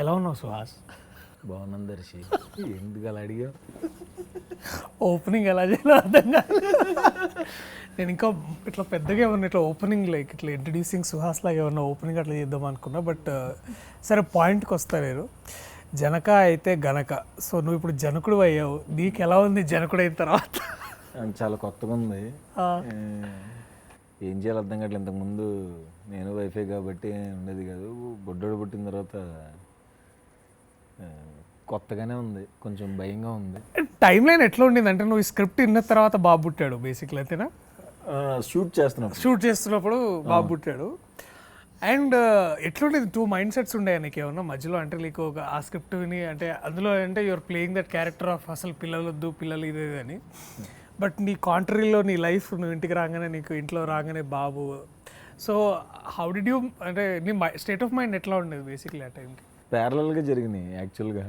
ఎలా ఉన్నావు సుహాస్? బాగున్నాను దర్శి. ఎందుకు అలా అడిగా? ఓపెనింగ్ ఎలా చేయాలో అర్థం కాదు. నేను ఇంకా ఇట్లా పెద్దగా ఏమన్నా ఇట్లా ఓపెనింగ్ లైక్ ఇట్లా ఇంట్రడ్యూసింగ్ సుహాస్ లాగా ఏమన్నా ఓపెనింగ్ అట్లా చేద్దాం అనుకున్నా. బట్ సరే, పాయింట్కి వస్తా నేను. జనక అయితే గనక. సో నువ్వు ఇప్పుడు జనకుడు అయ్యావు, నీకు ఎలా ఉంది జనకుడు అయిన తర్వాత? చాలా కొత్తగా ఉంది. ఏం చేయాలి అర్థం కావట్లేదు. ఇంతకుముందు నేను వైఫై కాబట్టి ఉండేది కాదు. బొడ్డోడు పుట్టిన తర్వాత కొత్తగానే ఉంది, కొంచెం భయంగా ఉంది. టైం లైన్ ఎట్లా ఉండింది అంటే, నువ్వు ఈ స్క్రిప్ట్ విన్న తర్వాత బాబు పుట్టాడు బేసిక్లీ, అంతేనా? షూట్ చేస్తున్నప్పుడు బాబు పుట్టాడు. అండ్ ఎట్లుండేది? టూ మైండ్ సెట్స్ ఉండే నీకు ఏమన్నా మధ్యలో? అంటే నీకు ఒక ఆ స్క్రిప్ట్ విని అంటే అందులో అంటే your playing that character of అసలు పిల్లలు వద్దు పిల్లలు ఇదే అని, బట్ నీ కాంట్రీలో నీ లైఫ్, నువ్వు ఇంటికి రాగానే నీకు ఇంట్లో రాగానే బాబు. సో హౌ డిడ్ యూ అంటే నీ స్టేట్ ఆఫ్ మైండ్ ఎట్లా ఉండేది బేసిక్లీ ఆ టైంకి? ప్యారలల్గా జరిగినాయి యాక్చువల్గా.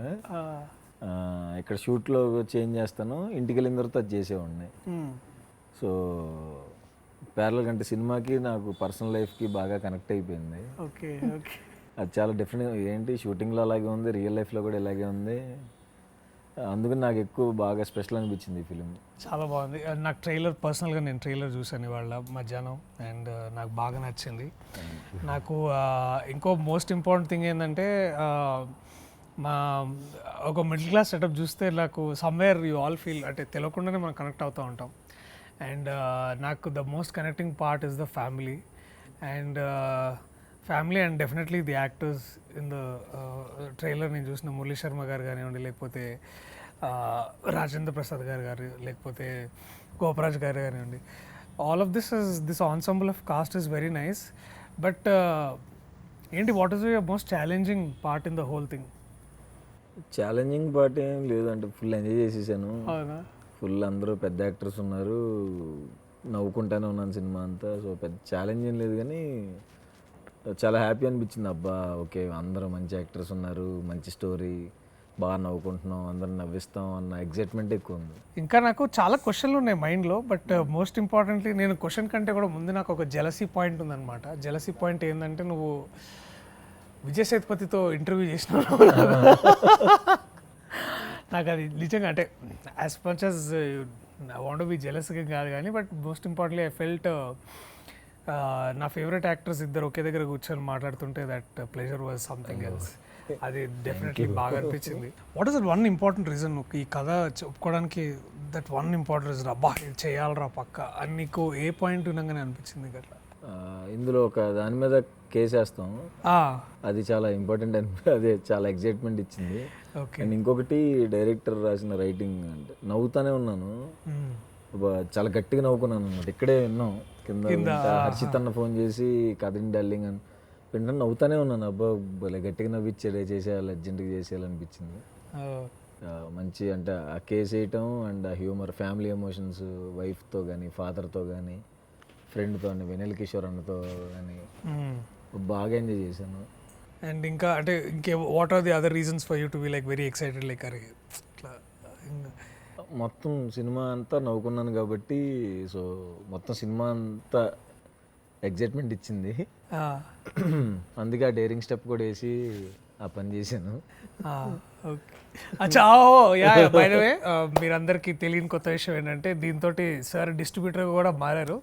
ఇక్కడ షూట్లో చేంజ్ చేస్తాను, ఇంటికి వెళ్ళిన తర్వాత అది చేసేవాడిని. సో ప్యారలల్ అంటే సినిమాకి నాకు పర్సనల్ లైఫ్కి బాగా కనెక్ట్ అయిపోయింది. Okay okay. అది చాలా డిఫరెంట్. ఏంటి షూటింగ్లో అలాగే ఉంది, రియల్ లైఫ్లో కూడా ఇలాగే ఉంది. అందుకని నాకు ఎక్కువ బాగా స్పెషల్ అనిపించింది ఈ ఫిలిం. చాలా బాగుంది. నాకు ట్రైలర్, పర్సనల్గా నేను ట్రైలర్ చూసాను ఇవాళ మధ్యాహ్నం, అండ్ నాకు బాగా నచ్చింది. నాకు ఇంకో మోస్ట్ ఇంపార్టెంట్ థింగ్ ఏంటంటే, మా ఒక మిడిల్ క్లాస్ సెటప్ చూస్తే నాకు సమ్వేర్ యూ ఆల్ ఫీల్ అంటే తెలియకుండానే మనం కనెక్ట్ అవుతూ ఉంటాం. అండ్ నాకు the most connecting part is the family and definitely the actors in the trailer. నేను చూసిన మురళీ శర్మ గారు కానివ్వండి, లేకపోతే రాజేంద్ర ప్రసాద్ గారు లేకపోతే గోపరాజ్ గారు కానివ్వండి, all of this ensemble of cast is very nice. But ఏంటి, what is your most challenging part in the whole thing? Challenging part ఏం లేదు, అంటే ఫుల్ ఎంజాయ్ చేసేసాను. అవునా? ఫుల్ అందరూ పెద్ద యాక్టర్స్ ఉన్నారు, నవ్వుకుంటానే ఉన్నాను సినిమా అంతా. సో పెద్ద ఛాలెంజ్ ఏం లేదు, కానీ చాలా హ్యాపీ అనిపించింది. అబ్బా ఓకే, అందరూ మంచి యాక్టర్స్ ఉన్నారు, మంచి స్టోరీ, బాగా నవ్వుకుంటున్నాం, అందరం నవ్విస్తాం అన్న ఎగ్జైట్మెంట్ ఎక్కువ ఉంది. ఇంకా నాకు చాలా క్వశ్చన్లు ఉన్నాయి మైండ్లో, బట్ మోస్ట్ ఇంపార్టెంట్లీ నేను క్వశ్చన్ కంటే కూడా ముందు నాకు ఒక జెలసీ పాయింట్ ఉందన్నమాట. జెలసీ పాయింట్ ఏంటంటే, నువ్వు విజయ్ సేతుపతితో ఇంటర్వ్యూ చేసినావు. నాకు అది నిజంగా అంటే as much as I want be జెలస్గా కాదు కానీ, but most importantly I felt నా ఫేవరెట్ యాక్టర్స్ ఇద్దరు ఒకే దగ్గర కూర్చొని మాట్లాడుతుంటే that pleasure was something else. అది డెఫినెట్లీ బాగా అనిపించింది. What is that one important reason ఈ కథ చెప్పుకోవడానికి? దట్ వన్ ఇంపార్టెంట్ రీజన్, అబ్బా ఇది చేయాలరా పక్క అని నీకు ఏ పాయింట్ వినగానే అనిపించింది అట్లా? ఇందులో ఒక దాని మీద కేసు వేస్తాం, అది చాలా ఇంపార్టెంట్ అదే చాలా ఎగ్జైట్మెంట్ ఇచ్చింది. అండ్ ఇంకొకటి డైరెక్టర్ రాసిన రైటింగ్, అంటే నవ్వుతానే ఉన్నాను, చాలా గట్టిగా నవ్వుకున్నాను అనమాట. ఇక్కడే విన్నాం కింద హర్షిత్ అన్న ఫోన్ చేసి కథని డార్లింగ్ అని వింటాను, నవ్వుతానే ఉన్నాను. అబ్బా భలే గట్టిగా నవ్విచ్చాడే, చేసేయాలి అర్జెంట్గా చేసేయాలనిపించింది. మంచి అంటే ఆ కేసు వేయటం అండ్ ఆ హ్యూమర్, ఫ్యామిలీ ఎమోషన్స్, వైఫ్తో కానీ ఫాదర్తో కానీ ఫ్రెండ్తో అని వెనెల్ కిషోర్ అన్నతో కానీ బాగా ఎంజాయ్ చేశాను. అండ్ ఇంకా అంటే what are the other reasons for you to be like very excited? Like అరే ఇట్లా మొత్తం సినిమా అంతా నవ్వుకున్నాను కాబట్టి, సో మొత్తం సినిమా అంతా ఎగ్జైట్మెంట్ ఇచ్చింది. అందుకే ఆ డేరింగ్ స్టెప్ కూడా వేసి ఆ పని చేశాను. అచ్చా, బై ద వే మీరందరికీ తెలియని కొత్త విషయం ఏంటంటే, దీంతో సార్ డిస్ట్రిబ్యూటర్ కూడా మారారు.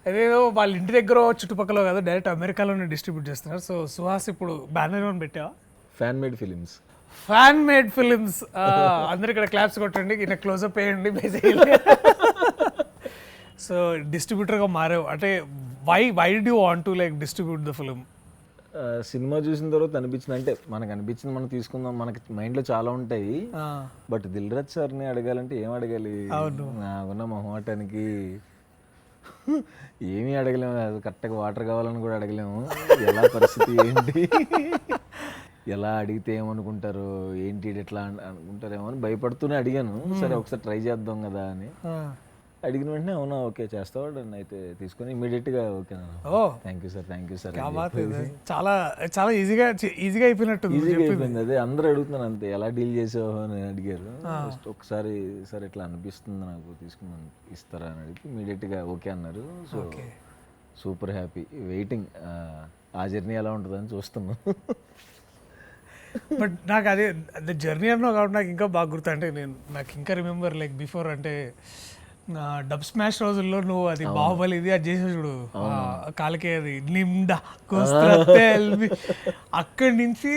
అదేదో వాళ్ళ ఇంటి దగ్గర చుట్టుపక్కల కాదు, డైరెక్ట్ అమెరికాలోనే డిస్ట్రిబ్యూట్ చేస్తున్నారు. సో సుహాస్ ఇప్పుడు బ్యానర్ ఏమైనా పెట్టావా? Fan made films. అందరు ఇక్కడ క్లాప్స్ కొట్టండి, ఈయన క్లోజప్ వేయండి బేసికలీ. సో డిస్ట్రిబ్యూటర్గా మారావు అంటే, why did you want to like distribute the film? సినిమా చూసిన తర్వాత అనిపించింది, అంటే మనకు అనిపించింది మనం తీసుకుందాం, మనకి మైండ్లో చాలా ఉంటాయి. బట్ దిల్ రాజు సార్ని అడగాలంటే ఏం అడగాలి? నాకున్న మొహమాటానికి ఏమీ అడగలేము. అది కరెక్ట్గా వాటర్ కావాలని కూడా అడగలేము. ఎలా పరిస్థితి ఏంటి, ఎలా అడిగితే ఏమనుకుంటారు, ఏంటి ఎట్లా అనుకుంటారేమో అని భయపడుతూనే అడిగాను. సరే ఒకసారి ట్రై చేద్దాం కదా అని అడిగిన వెంటనే అవునా ఓకే చేస్తావాడు అని అయితే తీసుకొని ఇమీడియట్గా ఓకే థ్యాంక్ యూ సార్. చాలా చాలా ఈజీగా అయిపోయినట్టు ఈజీగా అయిపోయింది. అదే అందరూ అడుగుతున్నాను అంతే, ఎలా డీల్ చేసావు అని అడిగారు. జస్ట్ ఒకసారి సార్ ఇట్లా అనిపిస్తుంది నాకు, తీసుకుని ఇస్తారా అని అడిగితే ఇమీడియట్గా ఓకే అన్నారు. సో సూపర్ హ్యాపీ, వెయిటింగ్ ఆ జర్నీ ఎలా ఉంటుందని చూస్తున్నాం. బట్ నాకు అదే జర్నీ అన్నావు కాబట్టి నాకు ఇంకా బాగా గుర్తు. అంటే నాకు ఇంకా రిమెంబర్ లైక్ బిఫోర్ అంటే డబ్ స్మాష్ రోజుల్లో నువ్వు అది బాహుబలి ఇది అది చేసే చూడు కాలికే అది నిమ్డా కోస్తే అక్కడి నుంచి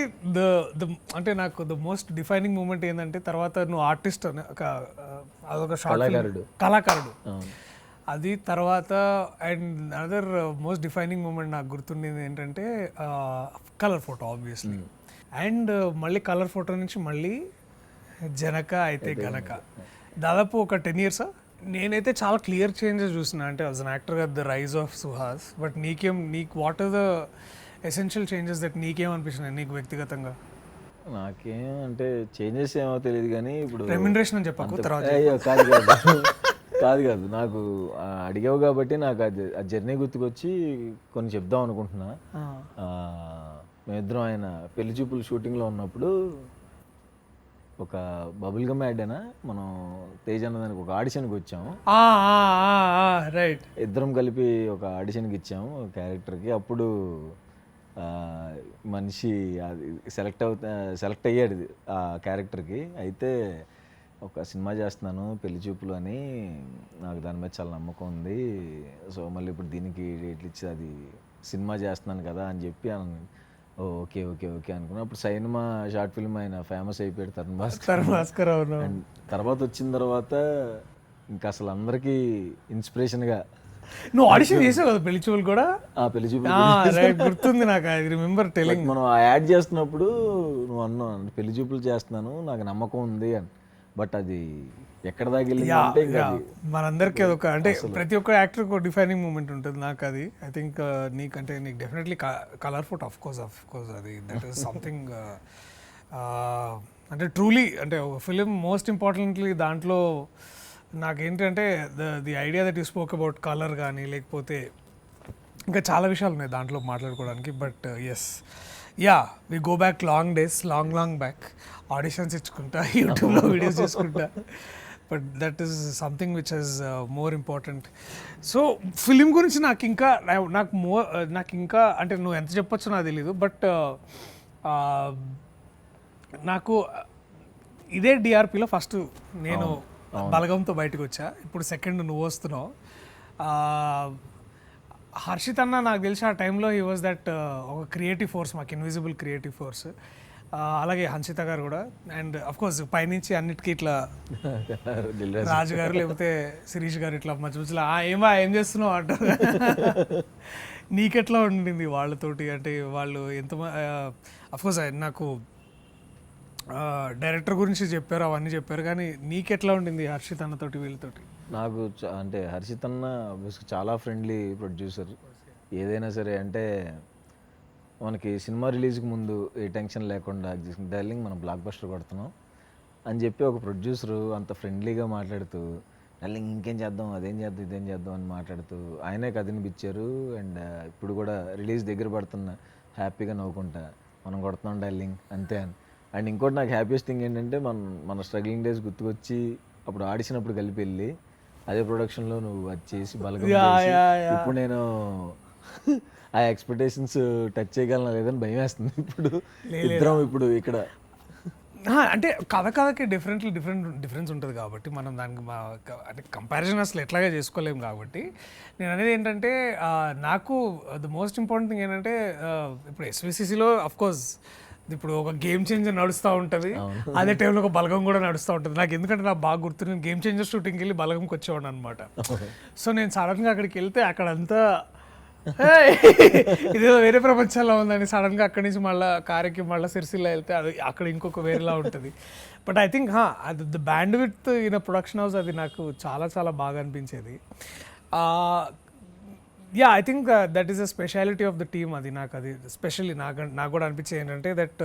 అంటే నాకు ద మోస్ట్ డిఫైనింగ్ మూమెంట్ ఏంటంటే తర్వాత నువ్వు ఆర్టిస్ట్ అదొక షార్ట్ కళాకారుడు అది. తర్వాత and other most defining moment నాకు గుర్తుండేది ఏంటంటే కలర్ ఫోటో ఆబ్వియస్లీ. అండ్ మళ్ళీ కలర్ ఫోటో నుంచి మళ్ళీ జనక అయితే గనక దాదాపు ఒక 10 years. నేనైతే చాలా క్లియర్ చేంజెస్ చూసిన అంటే యాజ్ అన్ యాక్టర్గా the rise of Suhas. But నీకు what are the essential changes that నీకేమనిపిస్తున్నాయి నీకు వ్యక్తిగతంగా? నాకేం అంటే చేంజెస్ ఏమో తెలియదు కానీ ఇప్పుడు రెమ్యునరేషన్ అని చెప్పకు తర్వాత. కాదు నాకు అడిగావు కాబట్టి నాకు ఆ జర్నీ గుర్తుకొచ్చి కొన్ని చెప్దాం అనుకుంటున్నా. మేమిద్దరం ఆయన పెళ్లి చూపులు షూటింగ్లో ఉన్నప్పుడు ఒక బబుల్ గమ్ యాడేనా మనం తేజ్ అన్నదానికి ఒక ఆడిషన్కి వచ్చాము. రైట్, ఇద్దరం కలిపి ఒక ఆడిషన్కి ఇచ్చాము క్యారెక్టర్కి. అప్పుడు మనిషి అది సెలెక్ట్ అయ్యాడు ఆ క్యారెక్టర్కి. అయితే ఒక సినిమా చేస్తున్నాను పెళ్లి చూపులు అని, నాకు దాని మీద చాలా నమ్మకం ఉంది. సో మళ్ళీ ఇప్పుడు దీనికి డేట్లు ఇచ్చి అది సినిమా చేస్తున్నాను కదా అని చెప్పి ఓకే ఓకే ఓకే అనుకున్నా. అప్పుడు సినిమా షార్ట్ ఫిల్మ్ ఆయన ఫేమస్ అయిపోయాడు తరుణ్ భాస్కర్. అండ్ తర్వాత వచ్చిన తర్వాత ఇంకా అసలు అందరికీ ఇన్స్పిరేషన్గా. నువ్వు ఆడిషన్ చేసావు కదా పెళ్లి చూపులు కూడా? పెళ్లి చూపులు గుర్తుంది నాకు, ఐ రిమెంబర్ టెలింగ్. మనం ఆ యాడ్ చేస్తున్నప్పుడు నువ్వు అన్నావు పెళ్లి చూపులు చేస్తున్నాను నాకు నమ్మకం ఉంది అని. బట్ అది ఎక్కడ దాకా మనందరికీ అదొక అంటే ప్రతి ఒక్క యాక్టర్కి ఒక డిఫైనింగ్ మూమెంట్ ఉంటుంది. నాకు అది ఐ థింక్ నీకు definitely colour photo of course అది దట్ ఈస్ సంథింగ్ అంటే ట్రూలీ అంటే ఫిలిం మోస్ట్ ఇంపార్టెంట్లీ దాంట్లో నాకేంటంటే the idea that you spoke about colour కానీ లేకపోతే ఇంకా చాలా విషయాలు ఉన్నాయి దాంట్లో మాట్లాడుకోవడానికి. But as we go back long days, long back auditions ఇచ్చుకుంటా, యూట్యూబ్లో వీడియోస్ చేసుకుంటా. But that is something which is more important. So film గురించి నాకు ఇంకా అంటే నువ్వు ఎంత చెప్పొచ్చో నాకు తెలీదు. బట్ నాకు ఇదే డిఆర్పిలో ఫస్ట్ నేను బలగంతో బయటకు వచ్చా, ఇప్పుడు సెకండ్ నువ్వు వస్తున్నావు. హర్షిత్ అన్న నాకు తెలిసి ఆ టైంలో హీ వాజ్ దట్ ఒక క్రియేటివ్ ఫోర్స్, మాకు ఇన్విజిబుల్ క్రియేటివ్ ఫోర్స్. అలాగే హన్షిత గారు కూడా. అండ్ అఫ్ కోర్స్ పైనుంచి అన్నిటికీ ఇట్లా రాజు గారు లేకపోతే శిరీష్ గారు ఇట్లా మధ్య మధ్యలో ఏం చేస్తున్నావు అంటారు. నీకెట్లా ఉండింది వాళ్ళతోటి? అంటే వాళ్ళు ఎంత అఫ్కోర్స్ నాకు డైరెక్టర్ గురించి చెప్పారు, అవన్నీ చెప్పారు, కానీ నీకెట్లా ఉండింది హర్షిత్ అన్నతోటి వీళ్ళతోటి? నాకు అంటే హర్షిత్ అన్న చాలా ఫ్రెండ్లీ ప్రొడ్యూసర్. ఏదైనా సరే అంటే మనకి సినిమా రిలీజ్కి ముందు ఏ టెన్షన్ లేకుండా డార్లింగ్ మనం బ్లాక్ బస్టర్ కొడుతున్నాం అని చెప్పి ఒక ప్రొడ్యూసరు అంత ఫ్రెండ్లీగా మాట్లాడుతూ డార్లింగ్ ఇంకేం చేద్దాం అదేం చేద్దాం ఇదేం చేద్దాం అని మాట్లాడుతూ ఆయనే కథనిపించారు. అండ్ ఇప్పుడు కూడా రిలీజ్ దగ్గర పడుతున్న హ్యాపీగా నవ్వుకుంటా మనం కొడుతున్నాం డార్లింగ్ అంతే అని. అండ్ ఇంకోటి నాకు హ్యాపీయెస్ట్ థింగ్ ఏంటంటే మన స్ట్రగ్లింగ్ డేస్ గుర్తుకొచ్చి అప్పుడు ఆడిషనప్పుడు కలిపి వెళ్ళి అదే ప్రొడక్షన్లో నువ్వు అది చేసి బలగం ఇప్పుడు నేను ఆ ఎక్స్పెక్టేషన్స్ టచ్ చేయగలనా లేదని భయం వేస్తుంది. ఇప్పుడు ఇద్దరం ఇప్పుడు ఇక్కడ అంటే కథకి డిఫరెన్స్ ఉంటుంది కాబట్టి మనం దానికి అంటే కంపారిజన్ అసలు ఎట్లాగా చేసుకోలేము. కాబట్టి నేను అనేది ఏంటంటే నాకు ద మోస్ట్ ఇంపార్టెంట్ థింగ్ ఏంటంటే ఇప్పుడు ఎస్విసిసిలో అఫ్కోర్స్ ఇప్పుడు ఒక గేమ్ చేంజర్ నడుస్తూ ఉంటుంది, అదే టైంలో ఒక బలగం కూడా నడుస్తూ ఉంటుంది. నాకు ఎందుకంటే నాకు బాగా గుర్తు, నేను గేమ్ చేంజర్ షూటింగ్కి వెళ్ళి బలగంకి వచ్చేవాడు అనమాట. సో నేను సడన్గా అక్కడికి వెళ్తే అక్కడంతా ఇదేదో వేరే ప్రపంచంలో ఉందని సడన్గా అక్కడి నుంచి మళ్ళీ కారెక్కి మళ్ళీ సిరిసిల్ల వెళ్తే అది అక్కడ ఇంకొక వేరేలా ఉంటుంది. బట్ ఐ థింక్ అది the band with in production house అది నాకు చాలా చాలా బాగా అనిపించేది. I think that is a speciality of the team. అది స్పెషల్లీ నాకు కూడా అనిపించేది ఏంటంటే దట్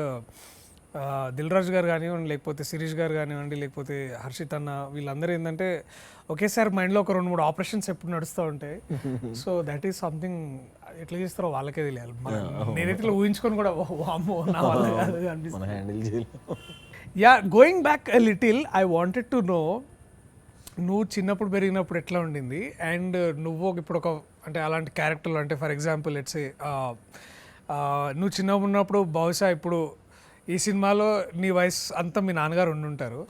దిల్ రాజు గారు కానివ్వండి, లేకపోతే శిరీష్ గారు కానివ్వండి, లేకపోతే హర్షిత్ అన్న, వీళ్ళందరూ ఏంటంటే ఒకేసారి మైండ్లో ఒక 2-3 ఆపరేషన్స్ ఎప్పుడు నడుస్తూ ఉంటాయి. సో దట్ ఈస్ సంథింగ్ ఎట్లా చేస్తారో వాళ్ళకే తెలియాలి. నేనైతే ఇట్లా ఊహించుకొని కూడా అమ్మో నా వల్ల కాదు అనిపిస్తుంది. Going back a little, I wanted to know నువ్వు చిన్నప్పుడు పెరిగినప్పుడు ఎట్లా ఉండింది, అండ్ నువ్వు ఇప్పుడు ఒక అంటే అలాంటి క్యారెక్టర్లు అంటే ఫర్ ఎగ్జాంపుల్ లెట్స్ సే నువ్వు చిన్నగా ఉన్నప్పుడు బహుశా ఇప్పుడు ఈ సినిమాలో నీ వయసు అంతా మీ నాన్నగారు ఉండుంటారు.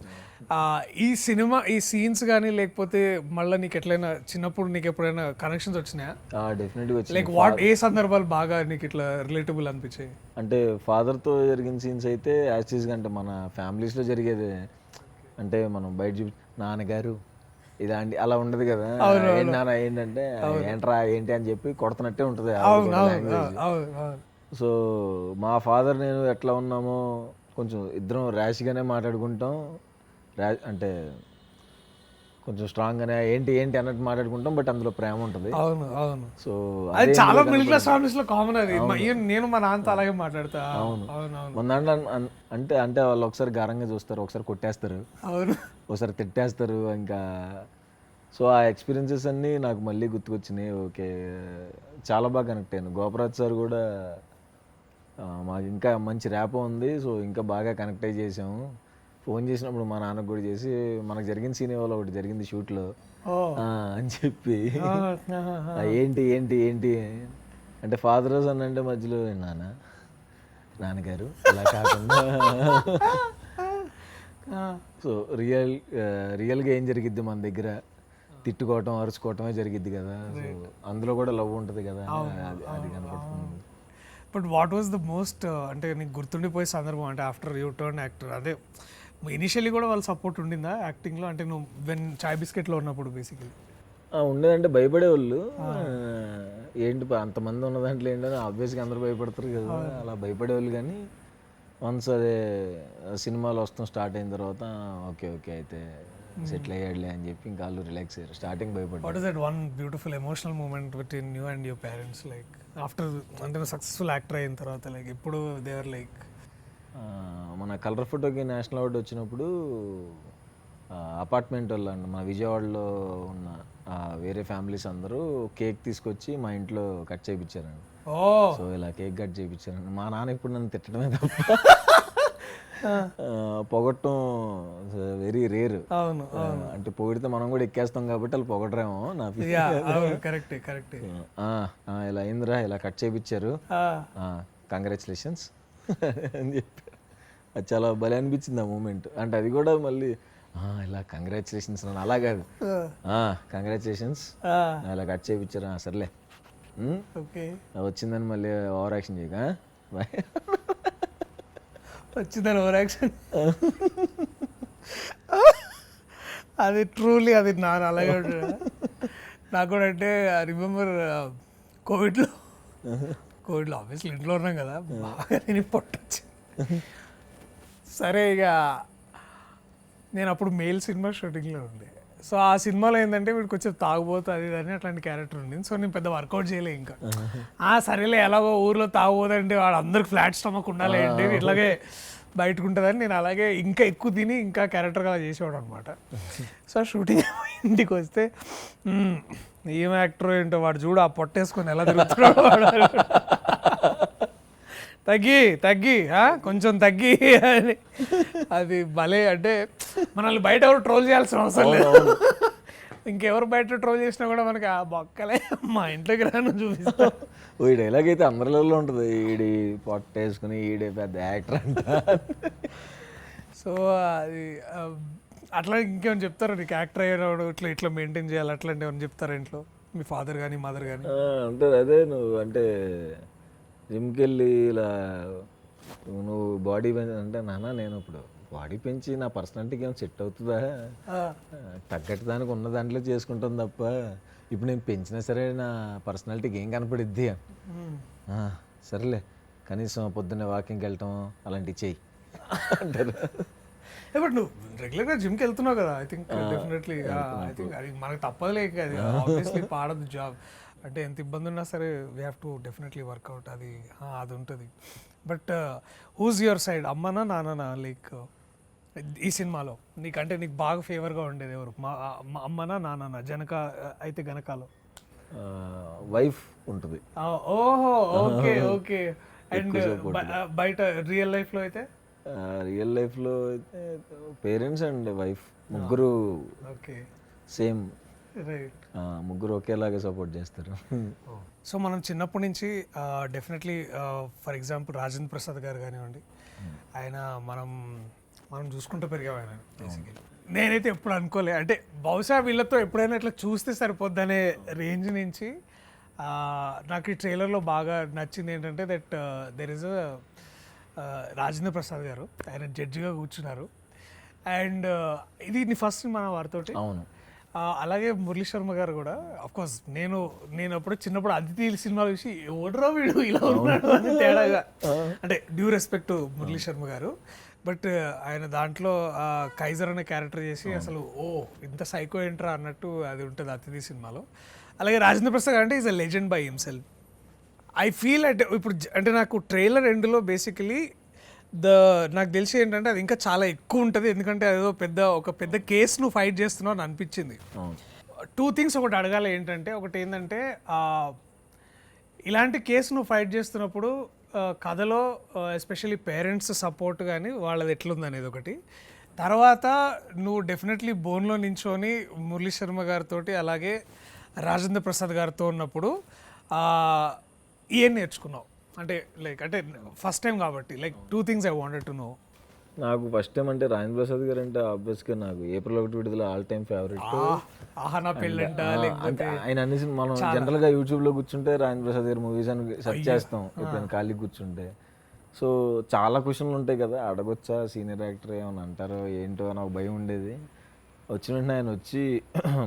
ఈ సినిమా ఈ సీన్స్ కానీ లేకపోతే మళ్ళీ నీకు ఎట్లయినా చిన్నప్పుడు నీకు ఎప్పుడైనా కనెక్షన్స్ వచ్చినాయా? డెఫినెట్గా వచ్చింది. లైక్ ఏ సందర్భాలు బాగా నీకు ఇట్లా రిలేటబుల్ అనిపించాయి? అంటే ఫాదర్తో జరిగిన సీన్స్ అయితే యాక్చువల్గా అంటే మన ఫ్యామిలీస్లో జరిగేది. అంటే మనం బయట నాన్నగారు ఇలాంటి అలా ఉండదు కదా, ఏంటి నాన్న ఏంటంటే ఏంట్రా ఏంటి అని చెప్పి కొడుతున్నట్టే ఉంటుంది. సో మా ఫాదర్ నేను ఎట్లా ఉన్నామో కొంచెం ఇద్దరం ర్యాష్గానే మాట్లాడుకుంటాం, అంటే కొంచెం స్ట్రాంగ్గానే ఏంటి ఏంటి అన్నట్టు మాట్లాడుకుంటాం, బట్ అందులో ప్రేమ ఉంటుంది. అవును అవును. సో అది చాలా మిడిల్ క్లాస్ ఫ్యామిలీస్ లో కామన్. అది నేను మా నాన్నతో అలాగే మాట్లాడతా. అవును మన దాంట్లో అంటే అంటే వాళ్ళు ఒకసారి గారంగా చూస్తారు, ఒకసారి కొట్టేస్తారు, అవును, ఒకసారి తిట్టేస్తారు. ఇంకా సో ఆ ఎక్స్పీరియన్సెస్ అన్నీ నాకు మళ్ళీ గుర్తుకొచ్చినాయి. ఓకే, చాలా బాగా కనెక్ట్ అయ్యాను. గోపరాజ్ సార్ కూడా మాకు ఇంకా మంచి ర్యాప్ ఉంది, సో ఇంకా బాగా కనెక్ట్ అయ్యి చేసాము. ఫోన్ చేసినప్పుడు మా నాన్నకు కూడా చేసి మనకు జరిగిన సీన్ వాళ్ళు ఒకటి జరిగింది షూట్లో అని చెప్పి ఏంటి ఏంటి ఏంటి అంటే ఫాదర్ సన్ అంటే మధ్యలో నాన్నగారు అలా కాకుండా సో రియల్గా ఏం జరిగిద్ది మన దగ్గర, తిట్టుకోవటం అరుచుకోవటమే జరిగిద్ది కదా, సో అందులో కూడా లవ్ ఉంటుంది కదా, అది కనపడుతుంది. But what was the most అంటే నీకు గుర్తుండిపోయే సందర్భం అంటే ఆఫ్టర్ యూ టర్న్ యాక్టర్? అదే ఇనిషియల్లీ కూడా వాళ్ళ సపోర్ట్ ఉండిందా యాక్టింగ్లో? అంటే నువ్వు వెన్ చాయ్ బిస్కెట్లో ఉన్నప్పుడు బేసికలీ ఉండేదంటే భయపడేవాళ్ళు. ఏంటి అంతమంది ఉన్న దాంట్లో ఏంటని ఆబ్వియస్గా అందరూ భయపడతారు కదా, అలా భయపడేవాళ్ళు. కానీ వన్స్ అదే సినిమాలు వస్తాం స్టార్ట్ అయిన తర్వాత ఓకే ఓకే అయితే సెటిల్ అయ్యాడులే అని చెప్పి ఇంకా వాళ్ళు రిలాక్స్ అయ్యారు. స్టార్టింగ్ భయపడ్డారు. What is that one beautiful emotional movement between you and your parents like after అంటే సక్సెస్ఫుల్ యాక్టర్ అయిన తర్వాత లైక్ ఎప్పుడు దే ఆర్ లైక్? మన కలర్ ఫోటోకి నేషనల్ అవార్డు వచ్చినప్పుడు అపార్ట్మెంట్ వాళ్ళు అండి మన విజయవాడలో ఉన్న వేరే ఫ్యామిలీస్ అందరూ కేక్ తీసుకొచ్చి మా ఇంట్లో కట్ చేయించారండి. సో ఇలా కేక్ కట్ చేయించారండి. మా నాన్న ఇప్పుడు నన్ను తిట్టడమే తప్ప పొగట్టం వెరీ రేర్. అవును, అంటే పొగిడితే మనం కూడా ఎక్కేస్తాం కాబట్టి వాళ్ళు పొగడరేమో నా కరెక్ట్ కరెక్ట్. ఇలా అయిందిరా, ఇలా కట్ చేయించారు, కంగ్రాచులేషన్స్ అని చెప్పి అది చాలా భలే అనిపించింది ఆ మూమెంట్. అంటే అది కూడా మళ్ళీ ఇలా కంగ్రాచులేషన్స్ అని అలా కాదు, కంగ్రాచులేషన్స్ ఇలా కట్ చేయించారు, సర్లే వచ్చిందని మళ్ళీ ఓవర్ యాక్షన్ చేయక బాయ్ వచ్చిందని ఓవర్ యాక్షన్. అది ట్రూలీ అది నాన్న అలాగే ఉంటుంది. నాకు కూడా అంటే రిమెంబర్ కోవిడ్లో ఆబ్వియస్లీ ఇంట్లో ఉన్నాం కదా, బాగా నేను పొట్టొచ్చింది. సరే ఇక నేను అప్పుడు మెయిల్ సినిమా షూటింగ్లో ఉండే. సో ఆ సినిమాలో ఏంటంటే వీడికి కొంచెం తాగుబోతు అది అని అట్లాంటి క్యారెక్టర్ ఉంది. సో నేను పెద్ద వర్కౌట్ చేయలే. ఇంకా సరేలే ఎలాగో ఊర్లో తాగుబోదంటే వాడు అందరికి ఫ్లాట్ స్టమక్ ఉండాలి అంటే ఇట్లాగే బయటకు ఉంటుందని నేను అలాగే ఇంకా ఎక్కువ తిని ఇంకా క్యారెక్టర్గా చేసేవాడు అనమాట. సో షూటింగ్ ఇంటికి వస్తే ఏం యాక్టర్ ఏంటో వాడు చూడు ఆ పొట్టేసుకొని ఎలా తిరుగుతున్నాడు వాడు, తగ్గి కొంచెం తగ్గి అని. అది భలే అంటే మనల్ని బయట ఎవరు ట్రోల్ చేయాల్సిన అవసరం లేదు. ఇంకెవరు బయట ట్రోల్ చేసినా కూడా మనకి ఆ బొక్కలే మా ఇంట్లోకి రాను చూపిస్తాం. ఈ డైలాగ్ అయితే అందరిలో ఉంటుంది, ఈడి పొట్టేసుకుని ఈడే పెద్ద యాక్టర్ అంట. సో అది అట్లా ఇంకేమైనా చెప్తారా నీకు యాక్టర్ అయ్యేవాడు ఇట్లా మెయింటైన్ చేయాలి అట్లాంటి ఏమైనా చెప్తారా ఇంట్లో మీ ఫాదర్ కానీ మదర్ కానీ? అంటే అదే నువ్వు అంటే జిమ్కి వెళ్ళి ఇలా నువ్వు బాడీ అంటే నాన్న నేను ఇప్పుడు బాడీ పెంచి నా పర్సనాలిటీకి ఏమైనా సెట్ అవుతుందా, తగ్గట్టు దానికి ఉన్న దాంట్లో చేసుకుంటాం తప్ప ఇప్పుడు నేను పెంచినా సరే నా పర్సనాలిటీకి ఏం కనపడిద్ది సరేలే కనీసం పొద్దున్నే వాకింగ్కి వెళ్ళటం అలాంటివి చెయ్యి అంటారు. బట్ నువ్వు రెగ్యులర్గా జిమ్కి వెళ్తున్నావు కదా, I think definitely I think అది మనకు తప్పదులే. అది ఆబ్వియస్లీ పాడదు జాబ్ అంటే ఎంత ఇబ్బంది ఉన్నా సరే we have to definitely work out, అది ఉంటుంది. బట్ హూజ్ యువర్ సైడ్, అమ్మనా నాన్ననా? లైక్ ఈ సినిమాలో నీకంటే నీకు బాగా ఫేవర్గా ఉండేది ఎవరు, మా అమ్మనా నాన్ననా? జనక అయితే గనకాలో వైఫ్ ఉంటుంది. ఓహో ఓకే ఓకే. అండ్ బయట రియల్ లైఫ్లో అయితే? రియల్ లైఫ్లో అయితే పేరెంట్స్ అండ్ వైఫ్ ముగ్గురు ఓకే సేమ్, రైట్, ముగ్గురు ఒకేలాగా సపోర్ట్ చేస్తారు. సో మనం చిన్నప్పటి నుంచి definitely for example Rajendra Prasad గారు కానివ్వండి, ఆయన మనం మనం చూసుకుంటూ పెరిగాం ఆయన బేసికలీ. నేనైతే ఎప్పుడు అనుకోలే, అంటే బహుశా వీళ్ళతో ఎప్పుడైనా ఇట్లా చూస్తే సరిపోద్దనే రేంజ్ నుంచి నాకు ఈ ట్రైలర్లో బాగా నచ్చింది ఏంటంటే that there is Rajendra Prasad గారు, ఆయన జడ్జిగా కూర్చున్నారు. అండ్ ఇది ఫస్ట్ మన వారితోటి. అవును. అలాగే మురళీ శర్మ గారు కూడా కోర్స్ నేను అప్పుడు చిన్నప్పుడు అతిథి సినిమా చూసి ఎవడరా వీడు ఇలా ఉన్నాడు అని తేడాగా, అంటే డ్యూ రెస్పెక్ట్ మురళీ శర్మ గారు, బట్ ఆయన దాంట్లో కైజర్ అనే క్యారెక్టర్ చేసి అసలు ఇంత సైకో ఏంట్రా అన్నట్టు అది ఉంటుంది అతిథి సినిమాలో. అలాగే రాజేంద్ర ప్రసాద్ అంటే is a legend by himself. I feel అంటే ఇప్పుడు అంటే నాకు ట్రైలర్ ఎండ్లో బేసికలీ నాకు తెలిసి ఏంటంటే అది ఇంకా చాలా ఎక్కువ ఉంటుంది, ఎందుకంటే అదేదో ఒక పెద్ద కేసు నువ్వు ఫైట్ చేస్తున్నావు అని అనిపించింది. 2 థింగ్స్ ఒకటి అడగాలి ఏంటంటే, ఒకటి ఏంటంటే ఇలాంటి కేసు నువ్వు ఫైట్ చేస్తున్నప్పుడు కథలో ఎస్పెషల్లీ పేరెంట్స్ సపోర్ట్ కానీ వాళ్ళది ఎట్లుంది అనేది ఒకటి. తర్వాత నువ్వు డెఫినెట్లీ బోన్లో నించొని మురళీ శర్మ గారితో అలాగే రాజేంద్ర ప్రసాద్ గారితో ఉన్నప్పుడు ఏం నేర్చుకున్నావు? అంటే లైక్ అంటే ఫస్ట్ టైం కాబట్టి like 2 things I wanted to know. నాకు ఫస్ట్ టైం అంటే రాజేంద్ర ప్రసాద్ గారు అంటే ఆబ్వియస్గా నాకు ఏప్రిల్ 1 విడుదల ఆల్ టైమ్ ఫేవరెట్. నా పెళ్ళంట అంటే ఆయన అన్ని మనం జనరల్గా యూట్యూబ్లో కూర్చుంటే రాజేంద్ర ప్రసాద్ గారి మూవీస్ అని సెర్చ్ చేస్తాం ఎప్పుడైనా ఖాళీ కూర్చుంటే. సో చాలా క్వశ్చన్లు ఉంటాయి కదా, అడగొచ్చా సీనియర్ యాక్టర్ ఏమైనా అంటారో ఏంటో నాకు భయం ఉండేది. వచ్చిన వెంటనే ఆయన వచ్చి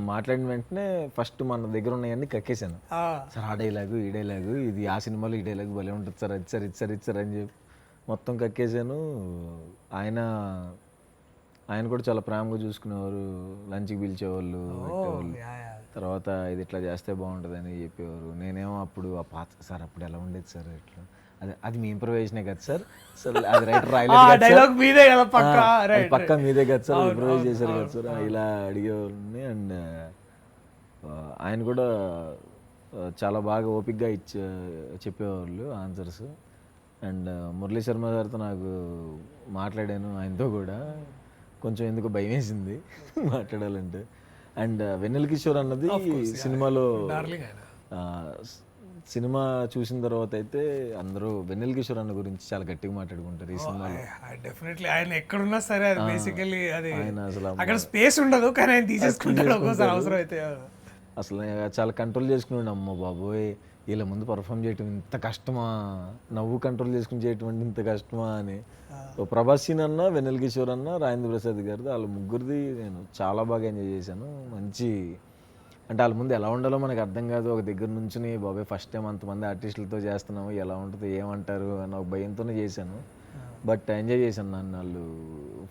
మాట్లాడిన వెంటనే ఫస్ట్ మన దగ్గర ఉన్నాయన్నీ కక్కేసాను. సార్ ఆ డైలాగు ఈ డైలాగు ఇది ఆ సినిమాలో ఈ డైలాగు భలే ఉంటుంది సార్, అది సార్ ఇది సార్ ఇది సార్ అని చెప్పి మొత్తం కక్కేసాను. ఆయన కూడా చాలా ప్రేమగా చూసుకునేవారు, లంచ్కి పిలిచేవాళ్ళు, పెట్టేవాళ్ళు. తర్వాత ఇది ఇట్లా చేస్తే బాగుంటుంది అని చెప్పేవారు. నేనేమో అప్పుడు ఆ పాత సార్ అప్పుడు ఎలా ఉండేది సార్ ఇట్లా, అది మీ ఇంప్రూవైజేషనే కదా సార్, సార్ అది రైటర్ రాయలేదు మీదే కదా పక్కా మీదే కదా సార్, ఇంప్రూవైజ్ చేశారు కదా సార్ ఇలా అడిగేవాళ్ళని. అండ్ ఆయన కూడా చాలా బాగా ఓపిక్గా చెప్పేవాళ్ళు ఆన్సర్స్. అండ్ మురళీ శర్మ గారితో నాకు మాట్లాడాను, ఆయనతో కూడా కొంచెం ఎందుకు భయం వేసింది మాట్లాడాలంటే. అండ్ వెన్నెల కిషోర్ అన్నది సినిమాలో సినిమా చూసిన తర్వాత అయితే అందరూ వెన్నెల కిషోర్ అన్న గురించి చాలా గట్టిగా మాట్లాడుకుంటారు ఈ సినిమాలో. డెఫినెట్లీ ఆయన ఎక్కడున్నా సరే అది బేసికల్లీ అది అక్కడ స్పేస్ ఉండదు కానీ ఆయన తీసేసుకుంటాడు ఒక్కోసారి అవసరం అయితే. అసలు చాలా కంట్రోల్ చేసుకున్నాడు. అమ్మ బాబోయ్ వీళ్ళ ముందు పర్ఫామ్ చేయటం ఇంత కష్టమా, నవ్వు కంట్రోల్ చేసుకుని చేయటం అంటే ఇంత కష్టమా అని. ప్రభాస్ సీన్ అన్న, వెన్నెల కిషోర్ అన్న, రాజేంద్ర ప్రసాద్ గారిది వాళ్ళ ముగ్గురిది నేను చాలా బాగా ఎంజాయ్ చేశాను. మంచి అంటే వాళ్ళ ముందు ఎలా ఉండాలో మనకు అర్థం కాదు, ఒక దగ్గర నుంచి బాబాయ్ ఫస్ట్ టైం అంతమంది ఆర్టిస్టులతో చేస్తున్నాము ఎలా ఉంటుంది ఏమంటారు అని ఒక భయంతోనే చేశాను. బట్ ఎంజాయ్ చేశాను, నన్ను వాళ్ళు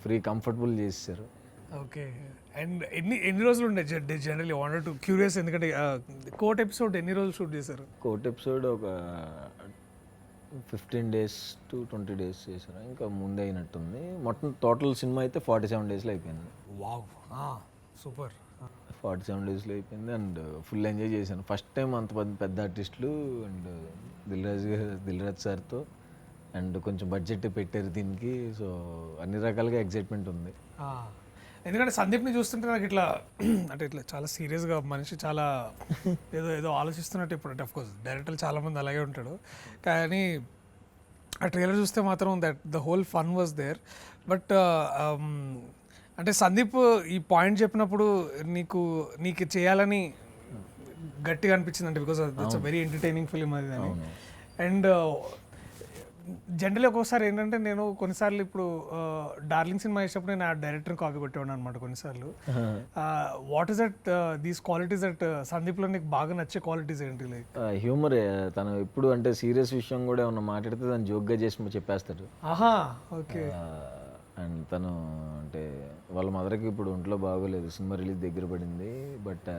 ఫ్రీ కంఫర్టబుల్ చేశారు. ఓకే. అండ్ ఎన్ని రోజులు ఉండే జనరల్లీ వాంటెడ్ టు క్యూరియస్, ఎందుకంటే కోర్ట్ ఎపిసోడ్ ఎన్ని రోజులు షూట్ చేశారు? కోర్ట్ ఎపిసోడ్ ఒక 15 days to 20 days చేశారు, ఇంకా ముందే అయినట్టుంది. మొత్తం టోటల్ సినిమా అయితే 47 daysలో అయిపోయింది. Wow, super. 47 daysలో అయిపోయింది. అండ్ ఫుల్ ఎంజాయ్ చేశాను. ఫస్ట్ టైం అంతమంది పెద్ద ఆర్టిస్టులు అండ్ దిల్రాజ్ సార్తో అండ్ కొంచెం బడ్జెట్ పెట్టారు దీనికి. సో అన్ని రకాలుగా ఎగ్జైట్మెంట్ ఉంది. ఎందుకంటే సందీప్ని చూస్తుంటే నాకు ఇట్లా అంటే ఇట్లా చాలా సీరియస్గా మనిషి, చాలా ఏదో ఆలోచిస్తున్నట్టు. ఇప్పుడు అంటే అఫ్కోర్స్ డైరెక్టర్లు చాలామంది అలాగే ఉంటాడు, కానీ ఆ ట్రైలర్ చూస్తే మాత్రం the whole fun was there. But అంటే సందీప్ ఈ పాయింట్ చెప్పినప్పుడు నీకు చేయాలని గట్టిగా అనిపించింది అంటే because it's a very entertaining film అది అని. అండ్ జనరల్లీ ఒక్కోసారి ఏంటంటే నేను కొన్నిసార్లు ఇప్పుడు డార్లింగ్ సినిమా చేసినప్పుడు నేను ఆ డైరెక్టర్ కాపీ కొట్టేవాడు అనమాట కొన్నిసార్లు. What is that these qualities that సందీప్లో నీకు బాగా నచ్చే క్వాలిటీస్ ఏంటి? లైక్ హ్యూమర్, తను ఎప్పుడు అంటే సీరియస్ విషయం కూడా ఏమన్నా మాట్లాడితే తను జోక్గా చేసి చెప్పేస్తాడు. ఓకే. అండ్ తను అంటే వాళ్ళ మదర్కి ఇప్పుడు ఒంట్లో బాగోలేదు, సినిమా రిలీజ్ దగ్గర పడింది. బట్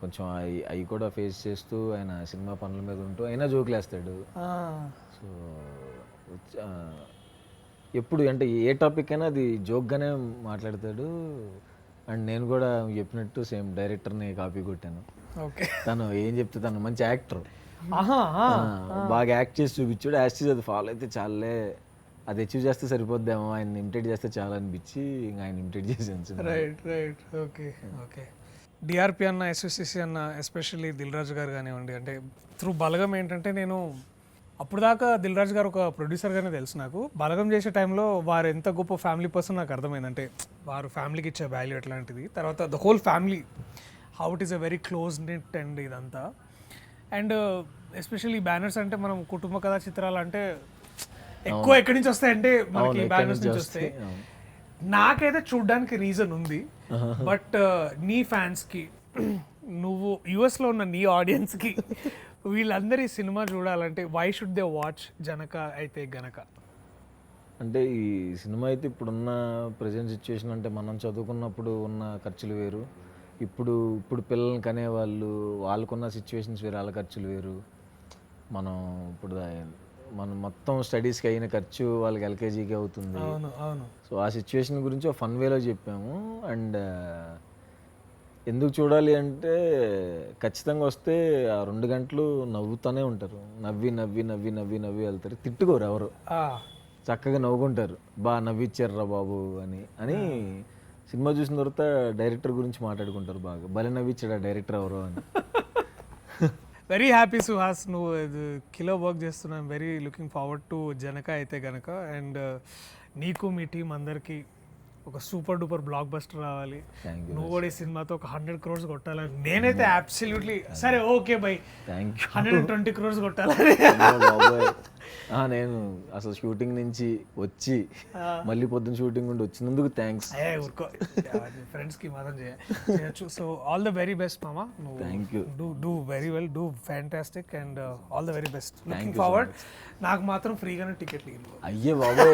కొంచెం అవి కూడా ఫేస్ చేస్తూ ఆయన సినిమా పనుల మీద ఉంటూ అయినా జోకులు వేస్తాడు. సో ఎప్పుడు అంటే ఏ టాపిక్ అయినా అది జోక్గానే మాట్లాడతాడు. అండ్ నేను కూడా చెప్పినట్టు సేమ్ డైరెక్టర్ని కాపీ కొట్టాను. తను ఏం చెప్తే తను మంచి యాక్టర్, బాగా యాక్ట్ చేసి చూపించాడు. యాక్ట్ అది ఫాలో అయితే చాలే, అది అచీవ్ చేస్తే సరిపోద్దేమో, ఆయన ఇమిటేట్ చేస్తే చాలా అనిపించి ఇంకా ఆయన ఇమిటేట్ చేసాను. రైట్. ఓకే. డిఆర్పి అన్న, ఎస్ఎస్సిసి అన్న, ఎస్పెషల్లీ దిల్ రాజు గారు కానివ్వండి, అంటే త్రూ బలగం ఏంటంటే నేను అప్పుడు దాకా దిల్ రాజు గారు ఒక ప్రొడ్యూసర్గానే తెలుసు నాకు. బలగం చేసే టైంలో వారు ఎంత గొప్ప ఫ్యామిలీ పర్సన్ నాకు అర్థమైంది. అంటే వారు ఫ్యామిలీకి ఇచ్చే వాల్యూ ఎట్లాంటిది, తర్వాత the whole family how it is a very close knit and ఇదంతా. అండ్ ఎస్పెషల్లీ బ్యానర్స్ అంటే మనం కుటుంబ కథా చిత్రాలు అంటే ఎక్కువ ఎక్కడి నుంచి వస్తాయంటే మనకి బ్యానర్స్ నుంచి వస్తాయి. నాకైతే చూడ్డానికి రీజన్ ఉంది, బట్ నీ ఫ్యాన్స్కి, నువ్వు యుఎస్లో ఉన్న నీ ఆడియన్స్కి వీళ్ళందరి సినిమా చూడాలంటే why should they watch Janaka Aithe Ganaka? అంటే ఈ సినిమా అయితే ఇప్పుడున్న ప్రజెంట్ సిచ్యువేషన్, అంటే మనం చదువుకున్నప్పుడు ఉన్న ఖర్చులు వేరు, ఇప్పుడు పిల్లల్ని కనేవాళ్ళు వాళ్ళకున్న సిచ్యువేషన్స్ వేరు, వాళ్ళ ఖర్చులు వేరు. మనం మొత్తం స్టడీస్కి అయిన ఖర్చు వాళ్ళకి ఎల్కేజీకి అవుతుంది. సో ఆ సిచ్యువేషన్ గురించి ఫన్ వేలో చెప్పాము. అండ్ ఎందుకు చూడాలి అంటే ఖచ్చితంగా వస్తే ఆ 2 గంటలు నవ్వుతూనే ఉంటారు, నవ్వి నవ్వి నవ్వి నవ్వి నవ్వి వెళ్తారు, తిట్టుకోరు ఎవరు, చక్కగా నవ్వుకుంటారు, నవ్విచ్చారురా బాబు అని సినిమా చూసిన తర్వాత డైరెక్టర్ గురించి మాట్లాడుకుంటారు, బాగా భలే నవ్విచ్చాడు ఆ డైరెక్టర్ ఎవరు అని. వెరీ హ్యాపీ సుహాస్, నువ్వు కిలో వర్క్ చేస్తున్నావు. Very looking forward to Janaka Aithe గనక. అండ్ నీకు మీ టీం అందరికీ ఒక సూపర్ డూపర్ బ్లాక్ బస్టర్ రావాలి. నువ్వు కూడా ఈ సినిమాతో ఒక 100 crores కొట్టాలని నేనైతే అబ్సల్యూట్లీ, సరే ఓకే బై 120 crores కొట్టాలని. నేను అసలు షూటింగ్ నుంచి వచ్చి మళ్ళీ పొద్దున్న షూటింగ్ ఉండి వచ్చినందుకు థ్యాంక్స్. ఊరుకో, ఫ్రెండ్స్కి మాత్రం చేయొచ్చు. So all the very best మామా. Thank you. Do very well, do fantastic and all the very best. Looking forward. నాకు మాత్రం ఫ్రీగానే టికెట్ అయ్యే బాబు.